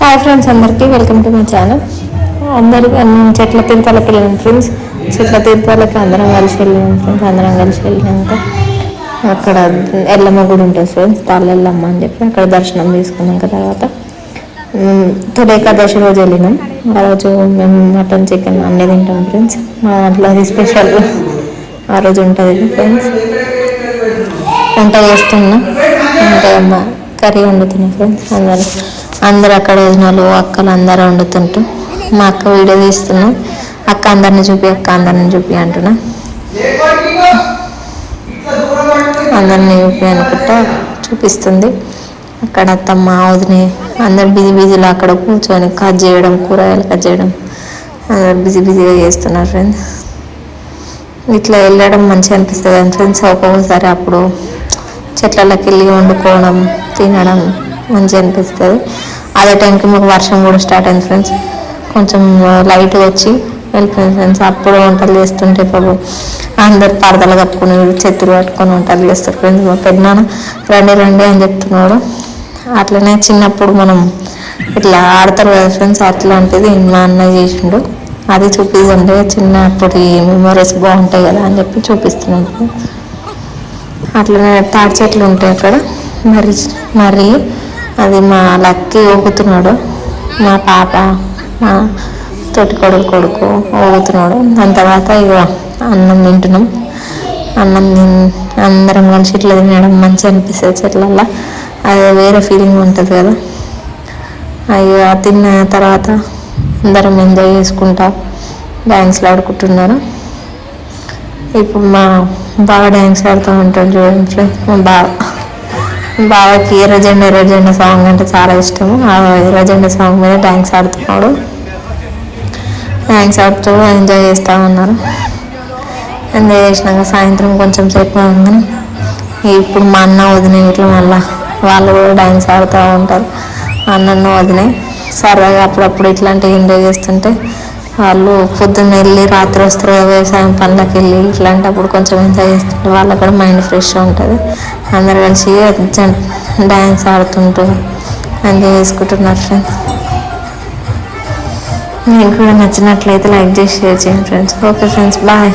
Hi friends, అందరికీ welcome to my channel. అందరికీ చెట్ల తీర్థాలకి వెళ్ళిన ఫ్రెండ్స్. చెట్ల తీర్థాలకి అందరం కలిసి వెళ్ళినాం ఫ్రెండ్స్. అందరం కలిసి వెళ్ళినాక అక్కడ ఎల్లమ్మ గుడి ఉంటుంది ఫ్రెండ్స్, తాళ్ళెల్లమ్మ అని చెప్పి అక్కడ దర్శనం తీసుకున్నాక తర్వాత తొలి ఏకాదశి రోజు వెళ్ళినాం. ఆ రోజు మేము మటన్ చికెన్ అన్నీ తింటాం ఫ్రెండ్స్. మా దాంట్లో అది స్పెషల్ ఆ రోజు ఉంటుంది ఫ్రెండ్స్. వంట చేస్తున్నాం, అంటే కర్రీ వండుతున్నాం ఫ్రెండ్స్. అందరు అక్కడ వదినాలు అక్కలు అందరూ వండుతుంటూ మా అక్క వీడియో తీస్తున్నాం. అక్క అందరిని చూపి అంటున్నా. అందరిని చూపి అనుకుంటా చూపిస్తుంది. అక్కడ అత్తమ్మ వదిన అందరు బిజీలో అక్కడ కూర్చొని కట్ చేయడం, కూరగాయలు కట్ చేయడం అందరు బిజీగా చేస్తున్నారు ఫ్రెండ్స్. ఇట్లా వెళ్ళడం మంచిగా అనిపిస్తుంది ఫ్రెండ్స్. ఒక్కొక్కసారి అప్పుడు చెట్లకి వెళ్ళి వండుకోవడం తినడం మంచిగా అనిపిస్తుంది. అదే టైంకి మాకు వర్షం కూడా స్టార్ట్ అయింది ఫ్రెండ్స్. కొంచెం లైట్గా వచ్చి వెళ్ళిపోయింది ఫ్రెండ్స్. అప్పుడు వంటలు చేస్తుంటే పాపం అందరు పరదలు కట్టుకుని చెత్తులు కట్టుకొని వంటలు చేస్తారు ఫ్రెండ్స్. మా పెద్దనాన్న రండి అని చెప్తున్నాడు. అట్లనే చిన్నప్పుడు మనం ఇట్లా ఆడతారు కదా ఫ్రెండ్స్, అట్లాంటిది మా అన్నయ్య చేసిండు. అది చూపిస్తుంటే చిన్నప్పటి మెమరీస్ బాగుంటాయి కదా అని చెప్పి చూపిస్తున్నాను. అట్లనే తాడి చెట్లు ఉంటాయి అక్కడ. మరి అది మా లక్కీ ఊగుతున్నాడు. మా పాప మా తోటి కొడుకు ఊగుతున్నాడు. దాని తర్వాత ఇక అన్నం తింటున్నాం. అందరం కలిసి ఇట్లా తినడం మంచిగా అనిపిస్తుంది చెట్లల్లో. అది వేరే ఫీలింగ్ ఉంటుంది కదా. అవి తిన్న తర్వాత అందరం ఎంజాయ్ చేసుకుంటా డ్యాన్స్లు ఆడుకుంటున్నారు. ఇప్పుడు మా బాగా డ్యాన్స్ ఆడుతూ ఉంటాడు చూడండి ఫ్రెండ్స్. మా బావకి ఎర్రజెండా సాంగ్ అంటే చాలా ఇష్టము. ఆ ఎర్రజెండా సాంగ్ మీద డ్యాన్స్ ఆడుతున్నాడు. డ్యాన్స్ ఆడుతూ ఎంజాయ్ చేస్తూ ఉన్నారు. ఎంజాయ్ చేసినాక సాయంత్రం కొంచెం సేపు కానీ ఇప్పుడు మా అన్న వదిన ఇట్లా మళ్ళీ వాళ్ళు కూడా డ్యాన్స్ ఆడుతూ ఉంటారు. అన్నను వదిన సరదాగా అప్పుడప్పుడు ఇట్లాంటివి ఎంజాయ్ చేస్తుంటే వాళ్ళు పొద్దున్న వెళ్ళి రాత్రి వస్తారు, వ్యవసాయం పనులకు వెళ్ళి ఇట్లాంటప్పుడు కొంచెం ఎంజాయ్ చేస్తుంటే వాళ్ళకు కూడా మైండ్ ఫ్రెష్గా ఉంటుంది. అందరు కలిసి డ్యాన్స్ ఆడుతుంటూ ఎంజాయ్ చేసుకుంటున్నారు ఫ్రెండ్స్. మీకు కూడా నచ్చినట్లయితే లైక్ చేసి షేర్ చేయండి ఫ్రెండ్స్. Okay friends, bye.